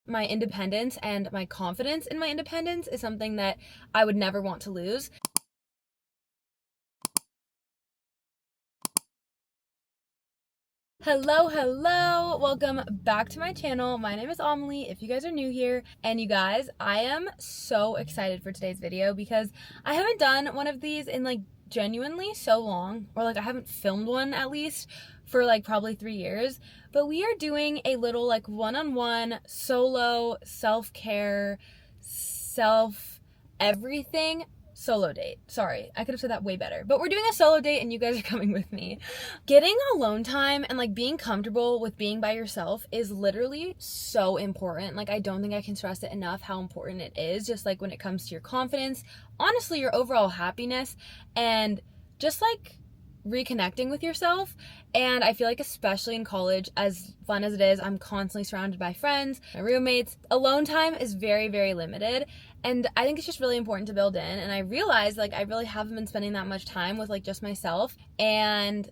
My independence and my confidence in my independence is something that I would never want to lose. Hello, welcome back to my channel. My name is Amelie, if you guys are new here. And you guys, I am so excited for today's video because I haven't done one of these in like genuinely so long, or like I haven't filmed one at least for like probably 3 years. But we are doing a little like one-on-one solo self-care, everything solo date. Sorry, I could have said that way better. But we're doing a solo date and you guys are coming with me. Getting alone time and like being comfortable with being by yourself is literally so important. Like I don't think I can stress it enough how important it is, just like when it comes to your confidence, honestly your overall happiness, and just like reconnecting with yourself. And I feel like especially in college, as fun as it is, I'm constantly surrounded by friends, my roommates. Alone time is very, very limited, and I think it's just really important to build in. And I realized like I really haven't been spending that much time with like just myself, and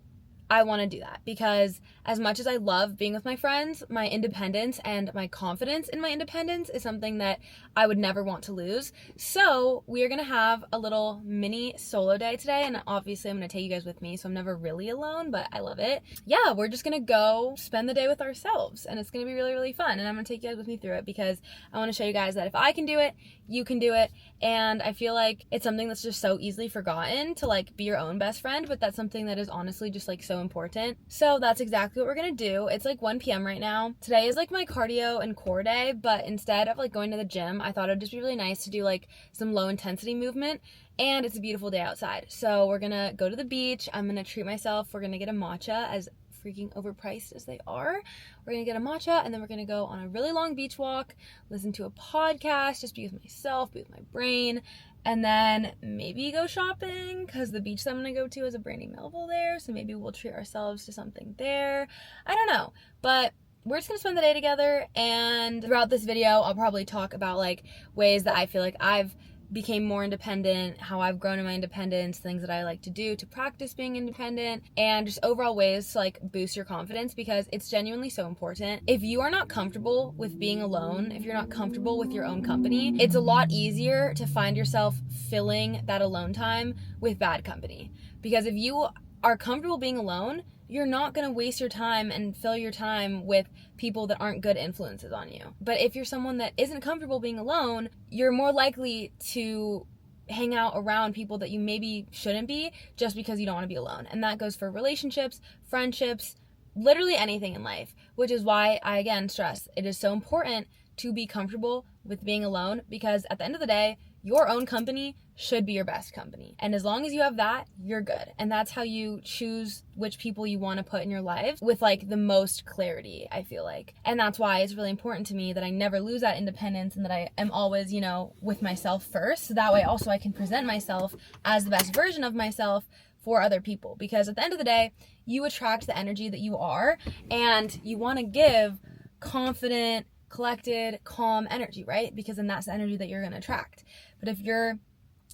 I want to do that because as much as I love being with my friends, my independence and my confidence in my independence is something that I would never want to lose. So we are going to have a little mini solo day today, and obviously I'm going to take you guys with me, so I'm never really alone, but I love it. Yeah, we're just going to go spend the day with ourselves, and it's going to be really, really fun, and I'm going to take you guys with me through it because I want to show you guys that if I can do it, you can do it. And I feel like it's something that's just so easily forgotten to like be your own best friend, but that's something that is honestly just like so important. So that's exactly what we're gonna do. It's like 1 p.m. right now. Today is like my cardio and core day, but instead of like going to the gym, I thought it'd just be really nice to do like some low intensity movement. And it's a beautiful day outside, so we're gonna go to the beach. I'm gonna treat myself. We're gonna get a matcha, as freaking overpriced as they are. We're gonna get a matcha, and then we're gonna go on a really long beach walk, listen to a podcast, just be with myself, be with my brain, and then maybe go shopping because the beach that I'm gonna go to is a Brandy Melville there, so maybe we'll treat ourselves to something there. I don't know, but we're just gonna spend the day together. And throughout this video I'll probably talk about like ways that I feel like I've became more independent, how I've grown in my independence, things that I like to do to practice being independent, and just overall ways to like boost your confidence, because it's genuinely so important. If you are not comfortable with being alone, if you're not comfortable with your own company, it's a lot easier to find yourself filling that alone time with bad company. Because if you are comfortable being alone, you're not going to waste your time and fill your time with people that aren't good influences on you. But if you're someone that isn't comfortable being alone, you're more likely to hang out around people that you maybe shouldn't be just because you don't want to be alone. And that goes for relationships, friendships, literally anything in life, which is why I again stress it is so important to be comfortable with being alone, because at the end of the day, your own company should be your best company. And as long as you have that, you're good. And that's how you choose which people you want to put in your life with like the most clarity, I feel like. And that's why it's really important to me that I never lose that independence and that I am always, you know, with myself first. So that way also I can present myself as the best version of myself for other people. Because at the end of the day, you attract the energy that you are, and you want to give confident, collected, calm energy, right? Because then that's the energy that you're going to attract. But if you're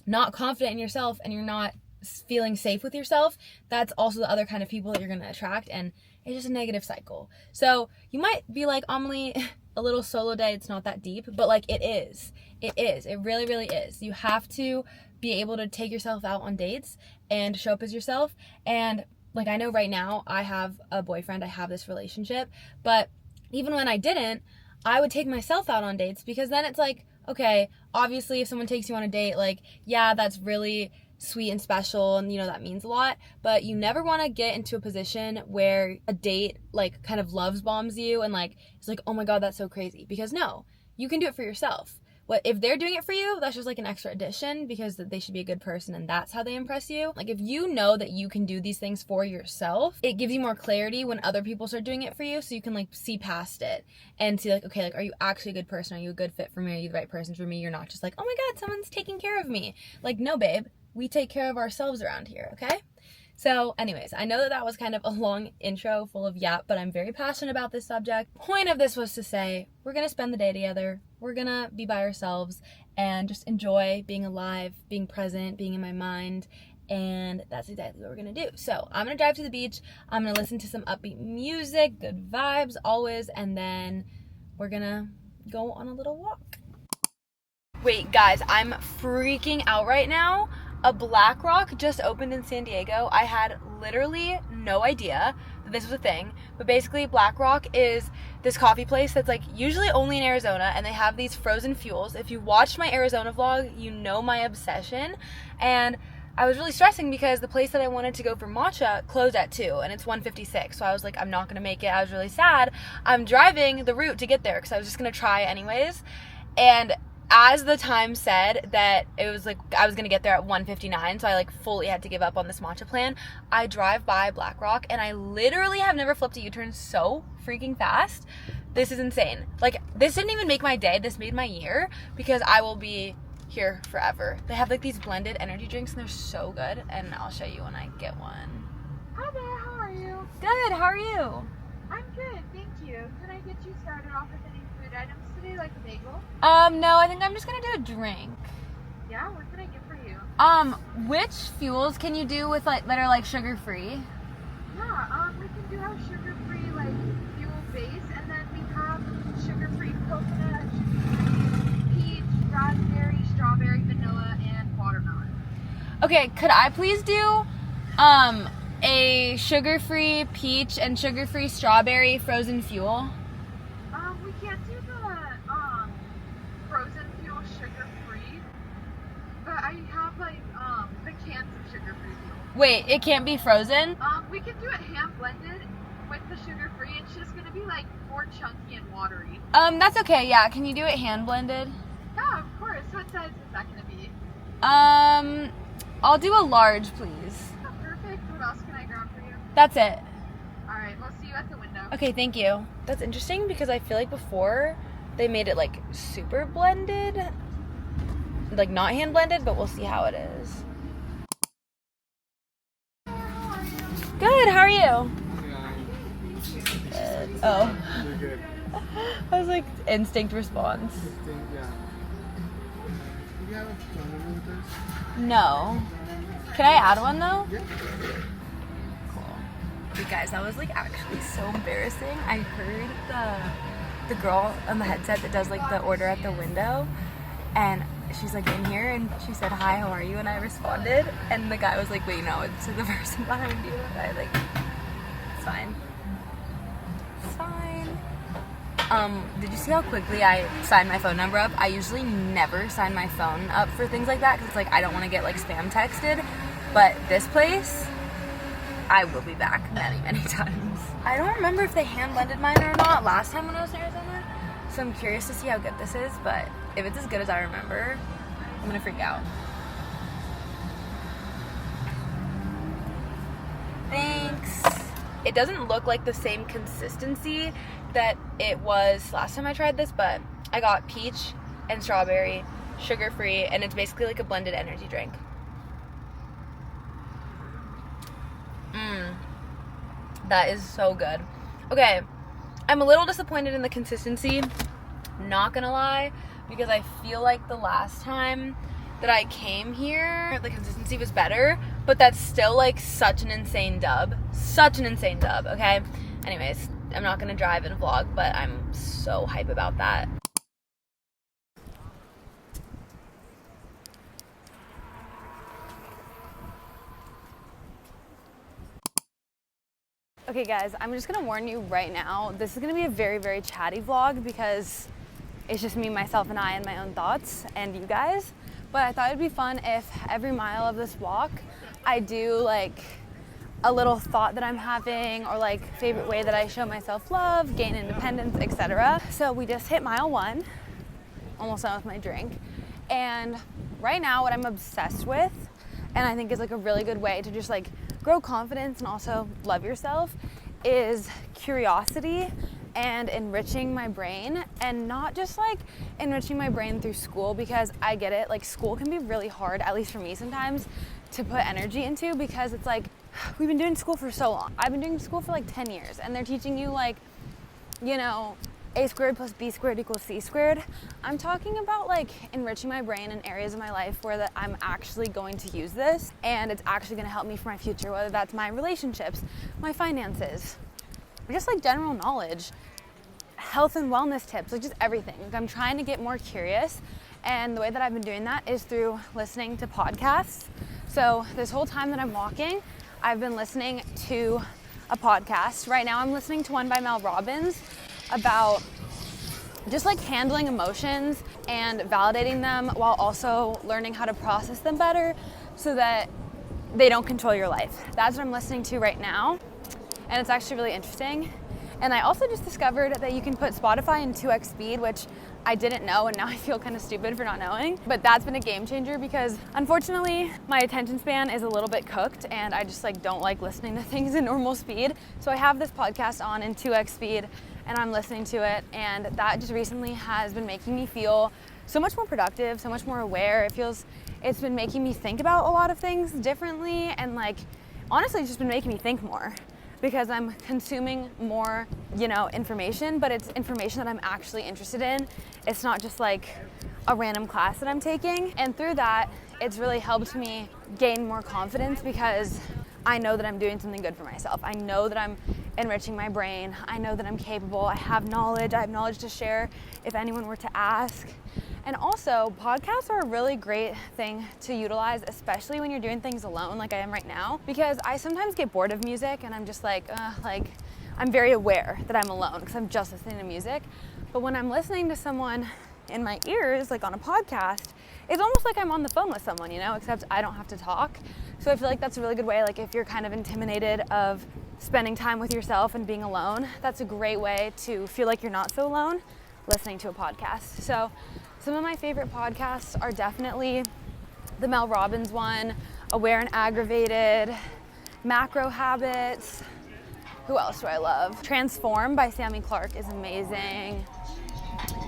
not confident in yourself and you're not feeling safe with yourself, that's also the other kind of people that you're going to attract, and it's just a negative cycle. So you might be like, Amelie, a little solo day, it's not that deep, but like it is. It really, really is. You have to be able to take yourself out on dates and show up as yourself. And like I know right now I have a boyfriend, I have this relationship, but even when I didn't, I would take myself out on dates, because then it's like, okay, obviously if someone takes you on a date, like, yeah, that's really sweet and special, and you know that means a lot, but you never want to get into a position where a date like kind of loves bombs you and like it's like, oh my god, that's so crazy. Because no, you can do it for yourself. What if they're doing it for you? That's just like an extra addition, because they should be a good person and that's how they impress you. Like if you know that you can do these things for yourself, it gives you more clarity when other people start doing it for you, so you can like see past it and see like, okay, like are you actually a good person? Are you a good fit for me? Are you the right person for me? You're not just like, oh my god, someone's taking care of me. Like, no babe, we take care of ourselves around here, okay? So anyways, I know that that was kind of a long intro full of yap, but I'm very passionate about this subject. Point of this was to say, we're gonna spend the day together, we're gonna be by ourselves and just enjoy being alive, being present, being in my mind, and that's exactly what we're gonna do. So I'm gonna drive to the beach, I'm gonna listen to some upbeat music, good vibes always, and then we're gonna go on a little walk. Wait, guys, I'm freaking out right now. A Black Rock just opened in San Diego. I had literally no idea that this was a thing, but basically Black Rock is this coffee place that's like usually only in Arizona, and they have these frozen fuels. If you watched my Arizona vlog, you know my obsession, and I was really stressing because the place that I wanted to go for matcha closed at 2 and it's 1:56, so I was like, I'm not gonna make it. I was really sad. I'm driving the route to get there because I was just gonna try anyways, and as the time said that it was like I was gonna get there at 1:59, so I like fully had to give up on this matcha plan. I drive by Black Rock and I literally have never flipped a U-turn so freaking fast. This is insane. Like, this didn't even make my day, this made my year, because I will be here forever. They have like these blended energy drinks and they're so good, and I'll show you when I get one. Hi there, how are you? Good, how are you? I'm good, thank you. Can I get you started off with any food items today, like a bagel? No, I think I'm just gonna do a drink. Yeah, what can I get for you? Which fuels can you do with like that are like sugar-free? Yeah, we can do our sugar-free like fuel base, and then we have sugar-free coconut, sugar-free peach, raspberry, strawberry, vanilla, and watermelon. Okay, could I please do a sugar-free peach and sugar-free strawberry frozen fuel? We can't do the frozen fuel sugar-free, but I have like the cans of sugar-free fuel. Wait, it can't be frozen? We can do it hand blended with the sugar-free. It's just gonna be like more chunky and watery. That's okay, yeah. Can you do it hand blended? Yeah, of course. What size is that gonna be? I'll do a large, please. Oh, perfect. What else can I grab for you? That's it. Alright, we'll see you at the window. Okay, thank you. That's interesting because I feel like before they made it like super blended, like not hand blended, but we'll see how it is. Good, how are you? Good. Oh. You're good. I was like, instinct response. Yeah. Do you have a phone number with us? No. Can I add one though? Yeah. You guys, that was like actually so embarrassing. I heard the girl on the headset that does like the order at the window, and she's like in here, and she said, "Hi, how are you?" And I responded, and the guy was like, "Wait, no, it's to the person behind you." And I like, it's fine. It's fine. Did you see how quickly I signed my phone number up? I usually never sign my phone up for things like that because it's like I don't want to get like spam texted, but this place, I will be back many, many times. I don't remember if they hand blended mine or not last time when I was in Arizona, so I'm curious to see how good this is, but if it's as good as I remember, I'm gonna freak out. Thanks. It doesn't look like the same consistency that it was last time I tried this, but I got peach and strawberry, sugar-free, and it's basically like a blended energy drink. That is so good. Okay, I'm a little disappointed in the consistency, not gonna lie, because I feel like the last time that I came here, the consistency was better, but that's still like such an insane dub. Such an insane dub, okay? Anyways, I'm not gonna drive and vlog, but I'm so hype about that. Okay guys, I'm just gonna warn you right now, this is gonna be a very, very chatty vlog because it's just me, myself, and I, and my own thoughts, and you guys. But I thought it'd be fun if every mile of this walk, I do like a little thought that I'm having, or like favorite way that I show myself love, gain independence, etc. So we just hit mile 1, almost done with my drink. And right now what I'm obsessed with, and I think is like a really good way to just like grow confidence and also love yourself, is curiosity and enriching my brain, and not just like enriching my brain through school, because I get it, like school can be really hard, at least for me sometimes, to put energy into, because it's like we've been doing school for so long. I've been doing school for like 10 years and they're teaching you like, you know, a squared plus b squared equals c squared. I'm talking about like enriching my brain in areas of my life where that I'm actually going to use this and it's actually going to help me for my future, whether that's my relationships, my finances, or just like general knowledge. health and wellness tips, like just everything. Like I'm trying to get more curious, and the way that I've been doing that is through listening to podcasts. So this whole time that I'm walking, I've been listening to a podcast. Right now I'm listening to one by Mel Robbins about just like handling emotions and validating them while also learning how to process them better so that they don't control your life. That's what I'm listening to right now, and it's actually really interesting. And I also just discovered that you can put Spotify in 2x speed, which I didn't know, and now I feel kind of stupid for not knowing. But that's been a game changer because unfortunately my attention span is a little bit cooked and I just like don't like listening to things in normal speed. So I have this podcast on in 2x speed and I'm listening to it, and that just recently has been making me feel so much more productive, so much more aware. It's been making me think about a lot of things differently, and like honestly it's just been making me think more, because I'm consuming more, information, but it's information that I'm actually interested in. It's not just like a random class that I'm taking. And through that, it's really helped me gain more confidence because I know that I'm doing something good for myself. I know that I'm enriching my brain. I know that I'm capable. I have knowledge to share if anyone were to ask. And also, podcasts are a really great thing to utilize, especially when you're doing things alone like I am right now, because I sometimes get bored of music and I'm just like I'm very aware that I'm alone because I'm just listening to music. But when I'm listening to someone in my ears, like on a podcast, it's almost like I'm on the phone with someone, except I don't have to talk. So I feel like that's a really good way, like if you're kind of intimidated of spending time with yourself and being alone, that's a great way to feel like you're not so alone, listening to a podcast. So some of my favorite podcasts are definitely the Mel Robbins one, Aware and Aggravated, Macro Habits. Who else do I love? Transform by Sammy Clark is amazing.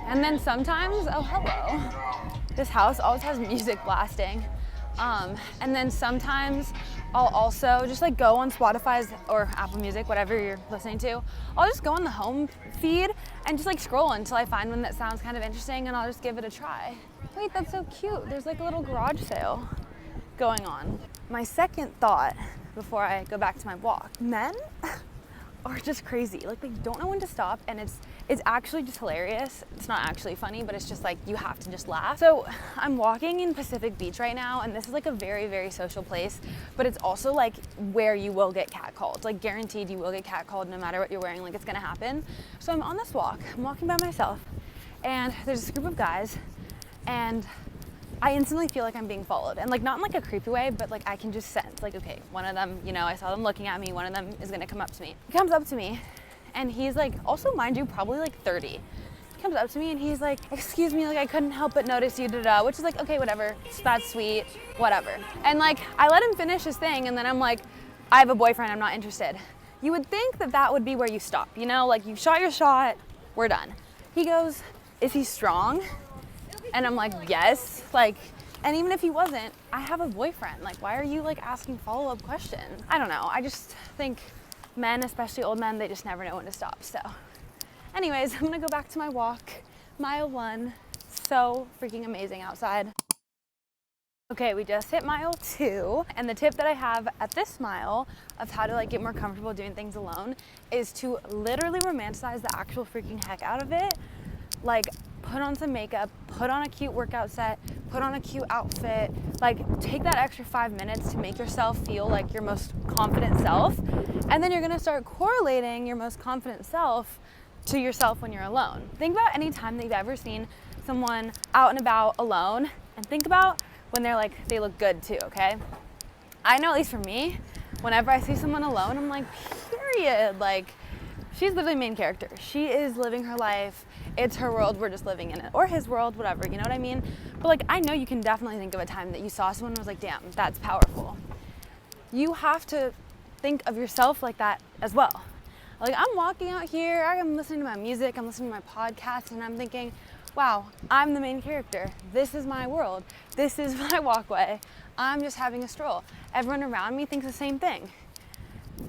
And then sometimes, oh hello, this house always has music blasting. And then sometimes I'll also just like go on Spotify's or Apple Music, whatever you're listening to. I'll just go on the home feed and just like scroll until I find one that sounds kind of interesting, and I'll just give it a try. Wait, that's so cute. There's like a little garage sale going on. My second thought before I go back to my walk, men are just crazy. Like they don't know when to stop, and it's actually just hilarious. It's not actually funny, but it's just like you have to just laugh. So I'm walking in Pacific Beach right now, and this is like a very, very social place, but it's also like where you will get catcalled. Like guaranteed you will get catcalled no matter what you're wearing, like it's gonna happen. So I'm on this walk, I'm walking by myself, and there's this group of guys, and I instantly feel like I'm being followed, and like not in like a creepy way, but like I can just sense like, okay, one of them, I saw them looking at me, one of them is gonna come up to me. He comes up to me and he's like, also mind you, probably like 30. He comes up to me and he's like, excuse me, like I couldn't help but notice you, which is like, okay, whatever, that's sweet, whatever. And like, I let him finish his thing, and then I'm like, I have a boyfriend, I'm not interested. You would think that that would be where you stop, like you shot your shot, we're done. He goes, is he strong? And I'm like, yes, like, and even if he wasn't, I have a boyfriend. Like, why are you like asking follow-up questions? I don't know, I just think men, especially old men, they just never know when to stop. So anyways, I'm gonna go back to my walk, mile 1, so freaking amazing outside. Okay, we just hit mile 2, and the tip that I have at this mile of how to like get more comfortable doing things alone is to literally romanticize the actual freaking heck out of it. Like, put on some makeup, put on a cute workout set, put on a cute outfit, like take that extra 5 minutes to make yourself feel like your most confident self, and then you're gonna start correlating your most confident self to yourself when you're alone. Think about any time that you've ever seen someone out and about alone, and think about when they're like, they look good too, okay? I know, at least for me, whenever I see someone alone, I'm like, period, like, she's literally the main character. She is living her life. It's her world, we're just living in it. Or his world, whatever, you know what I mean? But like, I know you can definitely think of a time that you saw someone and was like, damn, that's powerful. You have to think of yourself like that as well. Like, I'm walking out here, I'm listening to my music, I'm listening to my podcast, and I'm thinking, wow, I'm the main character. This is my world. This is my walkway. I'm just having a stroll. Everyone around me thinks the same thing.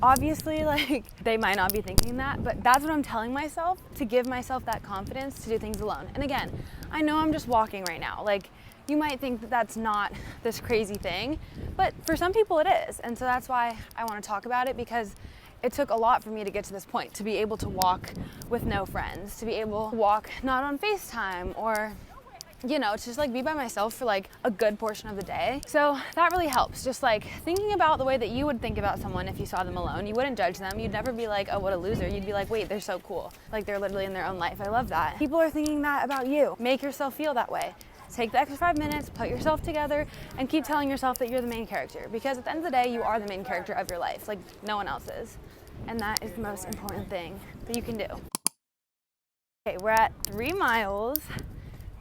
Obviously, like, they might not be thinking that, but that's what I'm telling myself to give myself that confidence to do things alone. And again, I know I'm just walking right now. Like, you might think that that's not this crazy thing, but for some people it is. And so that's why I want to talk about it, because it took a lot for me to get to this point, to be able to walk with no friends, to be able to walk not on FaceTime, or, you know, to just like be by myself for like a good portion of the day. So that really helps. Just like thinking about the way that you would think about someone if you saw them alone. You wouldn't judge them. You'd never be like, oh, what a loser. You'd be like, wait, they're so cool. Like they're literally in their own life. I love that. People are thinking that about you. Make yourself feel that way. Take the extra 5 minutes, put yourself together, and keep telling yourself that you're the main character. Because at the end of the day, you are the main character of your life. Like no one else is. And that is the most important thing that you can do. Okay, we're at 3 miles.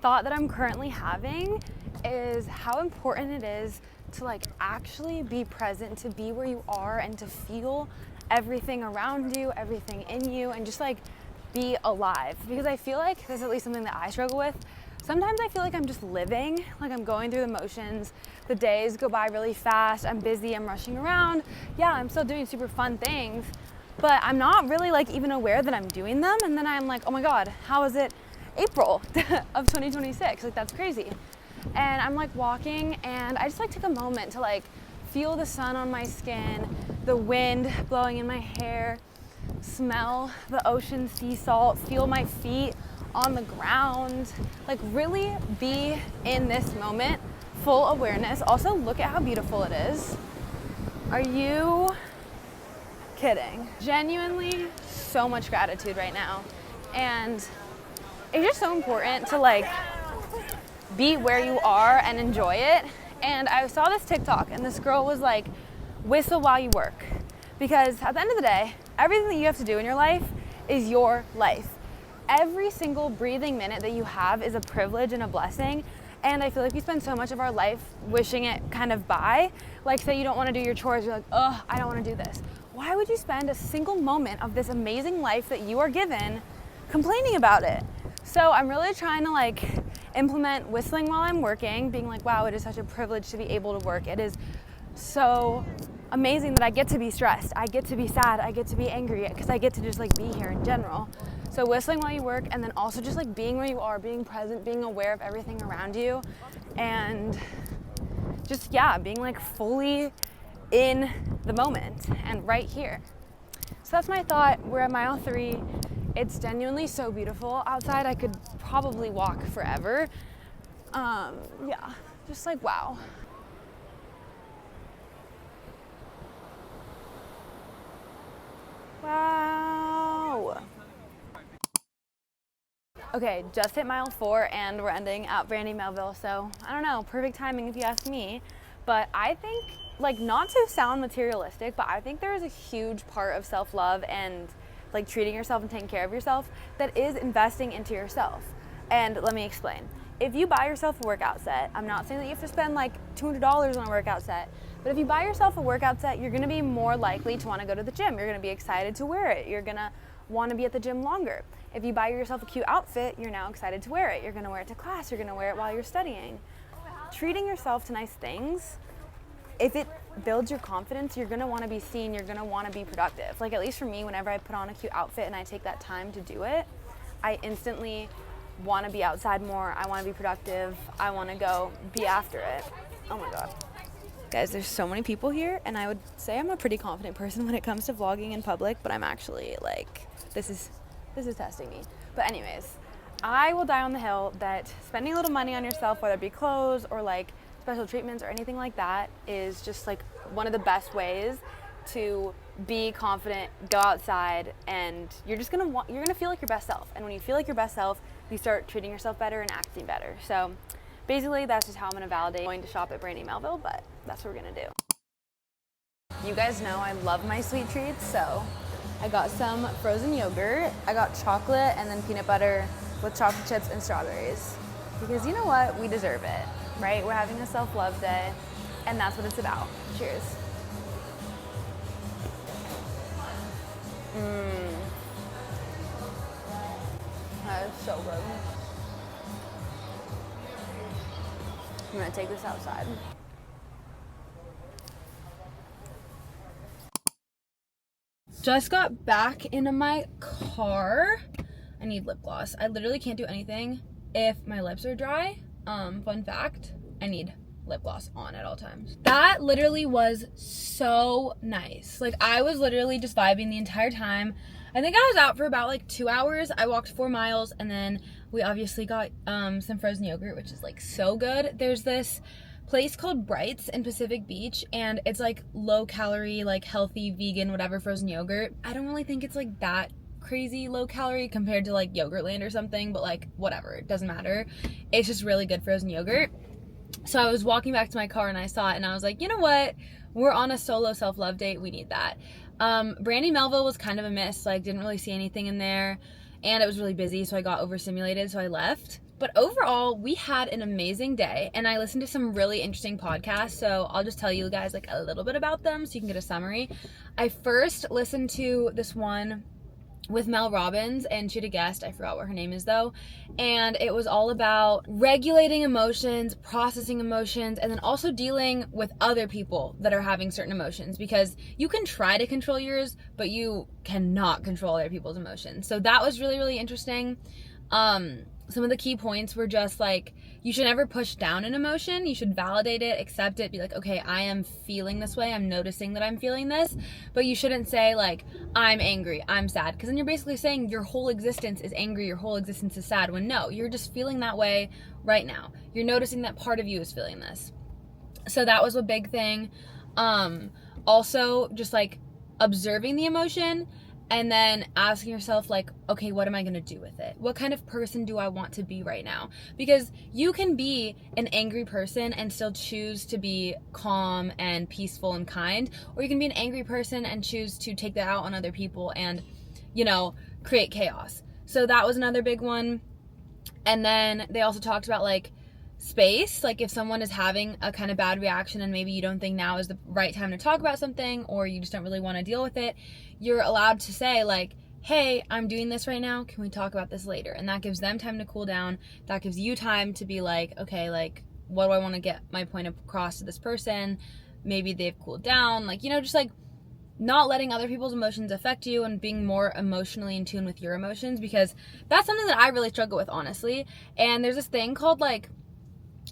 Thought that I'm currently having is how important it is to like actually be present, to be where you are and to feel everything around you, everything in you, and just like be alive. Because I feel like this is at least something that I struggle with. Sometimes I feel like I'm just living, like I'm going through the motions. The days go by really fast. I'm busy, I'm rushing around. Yeah, I'm still doing super fun things, but I'm not really like even aware that I'm doing them. And then I'm like, oh my God, how is it April of 2026? Like that's crazy. And I'm like walking and I just like took a moment to like feel the sun on my skin, the wind blowing in my hair, smell the ocean sea salt, feel my feet on the ground, like really be in this moment, full awareness. Also look at how beautiful it is. Are you kidding? Genuinely so much gratitude right now. And it's just so important to like be where you are and enjoy it. And I saw this TikTok and this girl was like, whistle while you work. Because at the end of the day, everything that you have to do in your life is your life. Every single breathing minute that you have is a privilege and a blessing. And I feel like we spend so much of our life wishing it kind of by. Like say you don't want to do your chores, you're like, oh, I don't want to do this. Why would you spend a single moment of this amazing life that you are given complaining about it? So I'm really trying to like implement whistling while I'm working, being like, wow, it is such a privilege to be able to work. It is so amazing that I get to be stressed, I get to be sad, I get to be angry, because I get to just like be here in general. So whistling while you work, and then also just like being where you are, being present, being aware of everything around you, and just, yeah, being like fully in the moment and right here. So that's my thought. We're at mile 3. It's genuinely so beautiful outside. I could probably walk forever. Yeah, just like, wow. Wow. Okay, just hit mile 4 and we're ending at Brandy Melville. So I don't know, perfect timing if you ask me. But I think, like, not to sound materialistic, but I think there is a huge part of self-love and like treating yourself and taking care of yourself that is investing into yourself. And let me explain. If you buy yourself a workout set, I'm not saying that you have to spend like $200 on a workout set, but if you buy yourself a workout set, you're gonna be more likely to wanna go to the gym. You're gonna be excited to wear it. You're gonna wanna be at the gym longer. If you buy yourself a cute outfit, you're now excited to wear it. You're gonna wear it to class. You're gonna wear it while you're studying. Treating yourself to nice things, if it builds your confidence, you're gonna wanna be seen, you're gonna wanna be productive. Like at least for me, whenever I put on a cute outfit and I take that time to do it, I instantly wanna be outside more, I wanna be productive, I wanna go be after it. Oh my God. Guys, there's so many people here, and I would say I'm a pretty confident person when it comes to vlogging in public, but I'm actually like, this is testing me. But anyways, I will die on the hill that spending a little money on yourself, whether it be clothes or like special treatments or anything like that, is just like one of the best ways to be confident, go outside, and you're gonna feel like your best self. And when you feel like your best self, you start treating yourself better and acting better. So basically that's just how I'm gonna validate going to shop at Brandy Melville, but that's what we're gonna do. You guys know I love my sweet treats, so I got some frozen yogurt, I got chocolate, and then peanut butter with chocolate chips and strawberries. Because you know what? We deserve it, right? We're having a self-love day, and that's what it's about. Cheers. That is so good. I'm gonna take this outside. Just got back into my car. I need lip gloss. I literally can't do anything if my lips are dry. Fun fact, I need lip gloss on at all times. That literally was so nice. Like, I was literally just vibing the entire time. I think I was out for about like 2 hours. I walked 4 miles, and then we obviously got some frozen yogurt, which is like so good. There's this place called Brights in Pacific Beach, and it's like low calorie, like healthy, vegan, whatever frozen yogurt. I don't really think it's like that crazy low calorie compared to like Yogurtland or something, but like whatever, it doesn't matter. It's just really good frozen yogurt. So I was walking back to my car and I saw it and I was like, you know what? We're on a solo self-love date. We need that. Brandy Melville was kind of a miss. Like, didn't really see anything in there, and it was really busy, so I got overstimulated, so I left. But overall, we had an amazing day, and I listened to some really interesting podcasts, so I'll just tell you guys like a little bit about them so you can get a summary. I first listened to this one with Mel Robbins, and she had a guest, I forgot what her name is though, and it was all about regulating emotions, processing emotions, and then also dealing with other people that are having certain emotions, because you can try to control yours, but you cannot control other people's emotions. So that was really, really interesting. Some of the key points were just like, you should never push down an emotion. You should validate it, accept it, be like, okay, I am feeling this way. I'm noticing that I'm feeling this. But you shouldn't say like, I'm angry, I'm sad. Because then you're basically saying your whole existence is angry, your whole existence is sad. When no, you're just feeling that way right now. You're noticing that part of you is feeling this. So that was a big thing. Also, just like observing the emotion, and then asking yourself like, okay, what am I going to do with it? What kind of person do I want to be right now? Because you can be an angry person and still choose to be calm and peaceful and kind, or you can be an angry person and choose to take that out on other people and, you know, create chaos. So that was another big one. And then they also talked about like space, like if someone is having a kind of bad reaction and maybe you don't think now is the right time to talk about something, or you just don't really want to deal with it, you're allowed to say like, hey, I'm doing this right now, can we talk about this later? And that gives them time to cool down. That gives you time to be like, okay, like what do I want to get my point across to this person? Maybe they've cooled down, like, you know, just like not letting other people's emotions affect you and being more emotionally in tune with your emotions, because that's something that I really struggle with, honestly. And there's this thing called like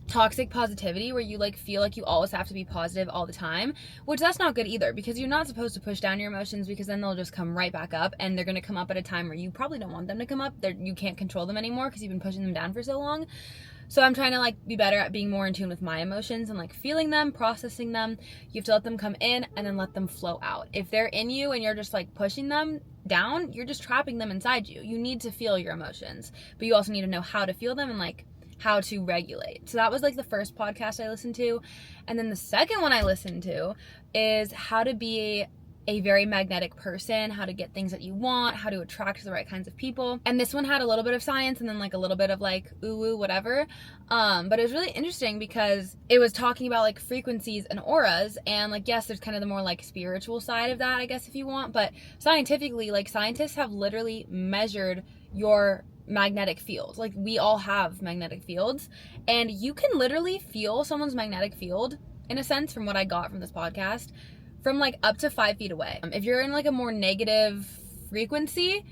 toxic positivity, where you like feel like you always have to be positive all the time, which that's not good either, because you're not supposed to push down your emotions, because then they'll just come right back up, and they're going to come up at a time where you probably don't want them to come up. You can't control them anymore because you've been pushing them down for so long. So I'm trying to like be better at being more in tune with my emotions and like feeling them, processing them. You have to let them come in and then let them flow out. If they're in you and you're just like pushing them down, you're just trapping them inside you. You need to feel your emotions, but you also need to know how to feel them and like how to regulate. So that was like the first podcast I listened to. And then the second one I listened to is how to be a very magnetic person, how to get things that you want, how to attract the right kinds of people. And this one had a little bit of science and then like a little bit of like ooh whatever. But it was really interesting because it was talking about like frequencies and auras, and like, yes, there's kind of the more like spiritual side of that, I guess, if you want, but scientifically, like scientists have literally measured your magnetic field. Like, we all have magnetic fields, and you can literally feel someone's magnetic field, in a sense, from what I got from this podcast, from like up to 5 feet away. If you're in like a more negative frequency,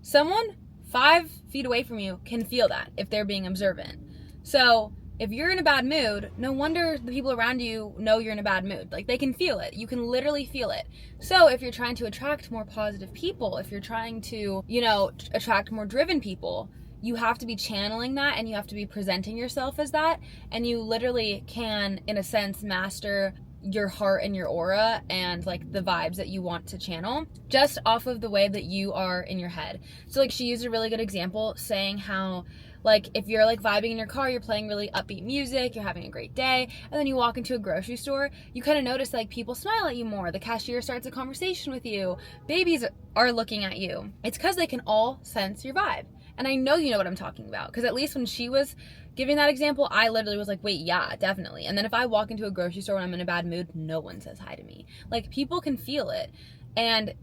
someone 5 feet away from you can feel that if they're being observant. So if you're in a bad mood, no wonder the people around you know you're in a bad mood. Like, they can feel it. You can literally feel it. So if you're trying to attract more positive people, if you're trying to, you know, attract more driven people, you have to be channeling that, and you have to be presenting yourself as that. And you literally can, in a sense, master your heart and your aura and like the vibes that you want to channel just off of the way that you are in your head. So like, she used a really good example saying how, like, if you're like vibing in your car, you're playing really upbeat music, you're having a great day, and then you walk into a grocery store, you kind of notice like people smile at you more, the cashier starts a conversation with you, babies are looking at you. It's because they can all sense your vibe. And I know you know what I'm talking about, because at least when she was giving that example, I literally was like, wait, yeah, definitely. And then if I walk into a grocery store when I'm in a bad mood, no one says hi to me. Like, people can feel it. And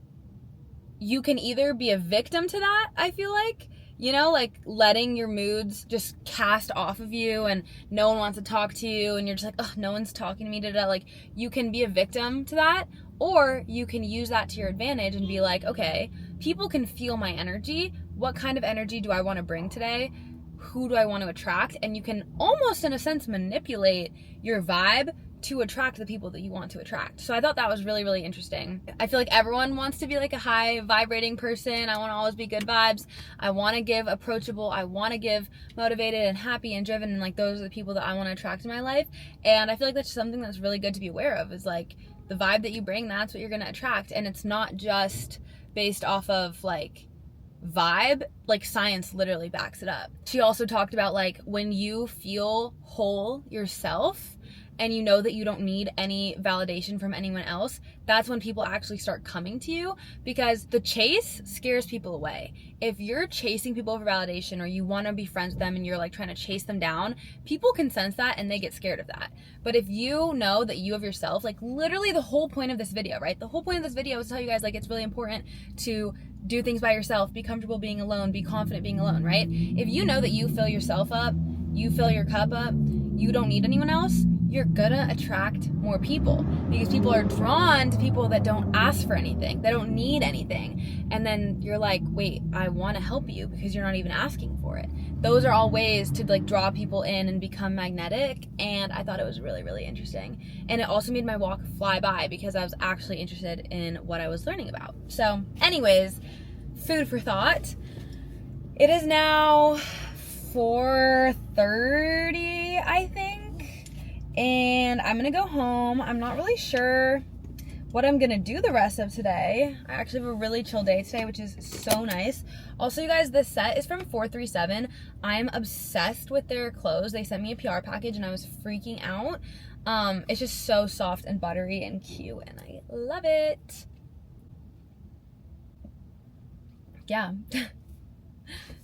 you can either be a victim to that, I feel like, you know, like letting your moods just cast off of you and no one wants to talk to you and you're just like, oh, no one's talking to me today. Like, you can be a victim to that, or you can use that to your advantage and be like, okay, people can feel my energy. What kind of energy do I want to bring today? who do I want to attract, and you can almost in a sense manipulate your vibe to attract the people that you want to attract. So I thought that was really, really interesting. I feel like everyone wants to be like a high vibrating person. I want to always be good vibes. I want to give approachable. I want to give motivated and happy and driven, and like those are the people that I want to attract in my life. And I feel like that's something that's really good to be aware of, is like the vibe that you bring, that's what you're going to attract. And it's not just based off of like vibe, like science literally backs it up. She also talked about like when you feel whole yourself and you know that you don't need any validation from anyone else, that's when people actually start coming to you, because the chase scares people away. If you're chasing people for validation, or you want to be friends with them and you're like trying to chase them down, people can sense that and they get scared of that. But if you know that you have yourself, like literally the whole point of this video, right? The whole point of this video is to tell you guys like it's really important to do things by yourself, be comfortable being alone, be confident being alone, right? If you know that you fill yourself up, you fill your cup up, you don't need anyone else, you're gonna attract more people, because people are drawn to people that don't ask for anything, they don't need anything. And then you're like, wait, I want to help you because you're not even asking for it. Those are all ways to like draw people in and become magnetic. And I thought it was really, really interesting. And it also made my walk fly by because I was actually interested in what I was learning about. So anyways, food for thought. It is now 4:30, I think. And I'm gonna go home. I'm not really sure what I'm gonna do the rest of today. I actually have a really chill day today, which is so nice. Also, you guys, this set is from 437. I'm obsessed with their clothes. They sent me a PR package and I was freaking out. It's just so soft and buttery and cute and I love it. Yeah.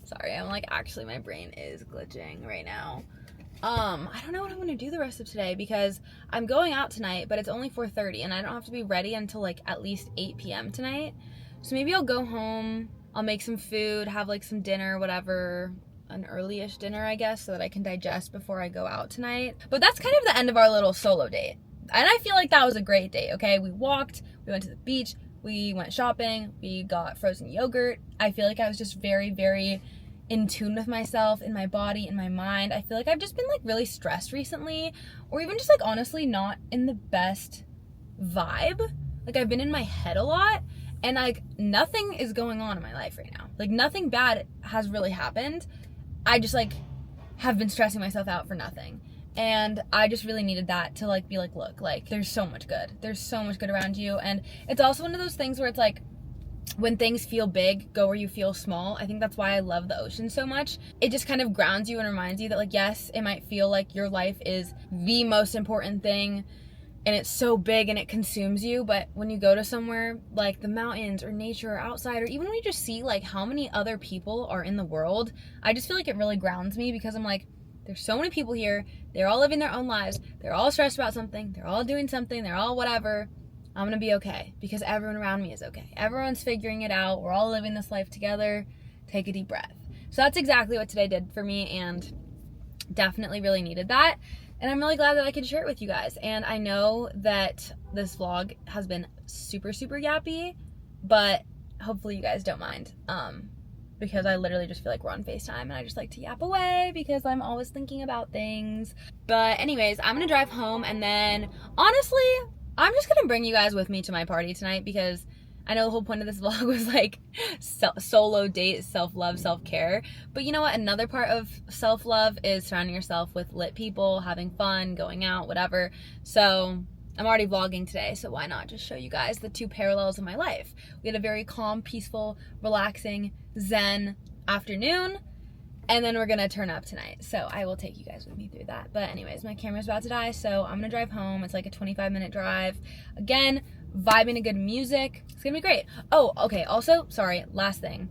Sorry, I'm like, actually my brain is glitching right now. I don't know what I'm gonna do the rest of today because I'm going out tonight, but it's only 4:30 and I don't have to be ready until like at least 8 p.m. tonight. So maybe I'll go home, I'll make some food, have like some dinner, whatever, an early-ish dinner, I guess, so that I can digest before I go out tonight. But that's kind of the end of our little solo date. And I feel like that was a great date, okay? We walked, we went to the beach, we went shopping, we got frozen yogurt. I feel like I was just very, very in tune with myself, in my body, in my mind. I feel like I've just been like really stressed recently, or even just like honestly not in the best vibe. Like I've been in my head a lot and like nothing is going on in my life right now. Like nothing bad has really happened. I just like have been stressing myself out for nothing. And I just really needed that to like be like, look, like there's so much good. There's so much good around you. And it's also one of those things where it's like, when things feel big, go where you feel small. I think that's why I love the ocean so much. It just kind of grounds you and reminds you that like, yes, it might feel like your life is the most important thing and it's so big and it consumes you, but when you go to somewhere like the mountains or nature or outside, or even when you just see like how many other people are in the world, I just feel like it really grounds me, because I'm like, there's so many people here, they're all living their own lives, they're all stressed about something, they're all doing something, they're all whatever. I'm gonna be okay because everyone around me is okay. Everyone's figuring it out. We're all living this life together. Take a deep breath. So that's exactly what today did for me, and definitely really needed that. And I'm really glad that I could share it with you guys. And I know that this vlog has been super, super yappy, but hopefully you guys don't mind. Because I literally just feel like we're on FaceTime and I just like to yap away because I'm always thinking about things. But anyways, I'm gonna drive home, and then honestly, I'm just gonna bring you guys with me to my party tonight, because I know the whole point of this vlog was like solo date, self-love, self-care. But you know what? Another part of self-love is surrounding yourself with lit people, having fun, going out, whatever. So I'm already vlogging today, so why not just show you guys the two parallels of my life. We had a very calm, peaceful, relaxing, zen afternoon. And then we're gonna turn up tonight. So I will take you guys with me through that. But anyways, my camera's about to die, so I'm gonna drive home. It's like a 25-minute drive. Again, vibing to good music. It's gonna be great. Oh, okay, also, sorry, last thing.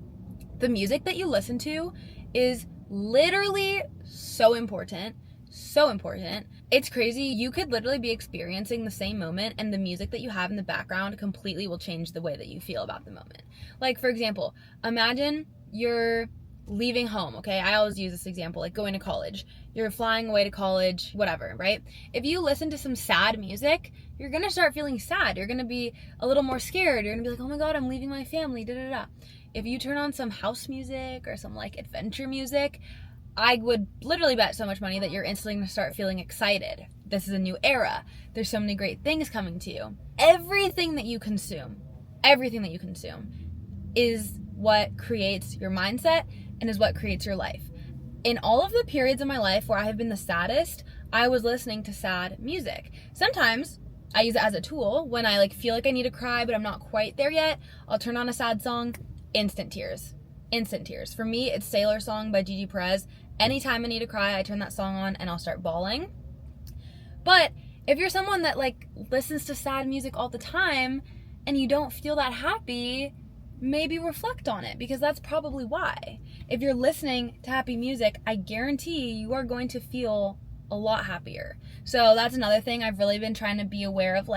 The music that you listen to is literally so important. So important. It's crazy. You could literally be experiencing the same moment, and the music that you have in the background completely will change the way that you feel about the moment. Like, for example, imagine you're leaving home, okay? I always use this example, like going to college. You're flying away to college, whatever, right? If you listen to some sad music, you're gonna start feeling sad. You're gonna be a little more scared. You're gonna be like, oh my God, I'm leaving my family, da da da. If you turn on some house music or some like adventure music, I would literally bet so much money that you're instantly going to start feeling excited. This is a new era. There's so many great things coming to you. Everything that you consume is what creates your mindset and is what creates your life. In all of the periods of my life where I have been the saddest, I was listening to sad music. Sometimes I use it as a tool when I feel like I need to cry, but I'm not quite there yet. I'll turn on a sad song, instant tears. Instant tears. For me, it's Sailor Song by Gigi Perez. Anytime I need to cry, I turn that song on and I'll start bawling. But if you're someone that listens to sad music all the time and you don't feel that happy, maybe reflect on it, because that's probably why. If you're listening to happy music, I guarantee you are going to feel a lot happier. So that's another thing I've really been trying to be aware of,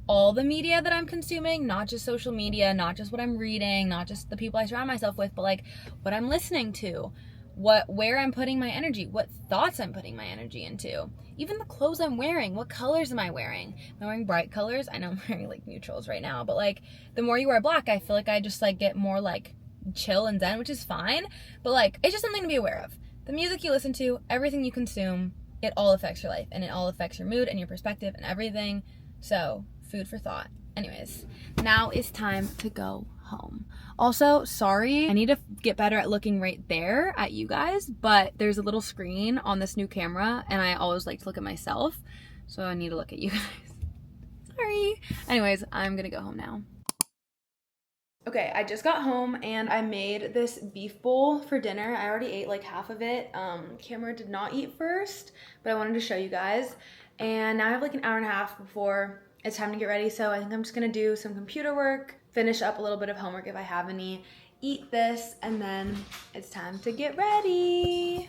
all the media that I'm consuming, not just social media, not just what I'm reading, not just the people I surround myself with, but what I'm listening to, where I'm putting my energy, what thoughts I'm putting my energy into, even the clothes I'm wearing. What colors am I wearing? Am I wearing bright colors? I know I'm wearing neutrals right now, but the more you wear black, I feel I just get more chill and zen, which is fine, but it's just something to be aware of. The music you listen to, everything you consume, it all affects your life, and it all affects your mood and your perspective and everything. So food for thought. Anyways, now it's time to go home. Also, sorry, I need to get better at looking right there at you guys, but there's a little screen on this new camera and I always like to look at myself, so I need to look at you guys. Sorry. Anyways, I'm gonna go home now. Okay, I just got home and I made this beef bowl for dinner. I already ate half of it. Camera did not eat first, but I wanted to show you guys. And now I have an hour and a half before it's time to get ready, so I think I'm just gonna do some computer work, finish up a little bit of homework if I have any, eat this, and then it's time to get ready.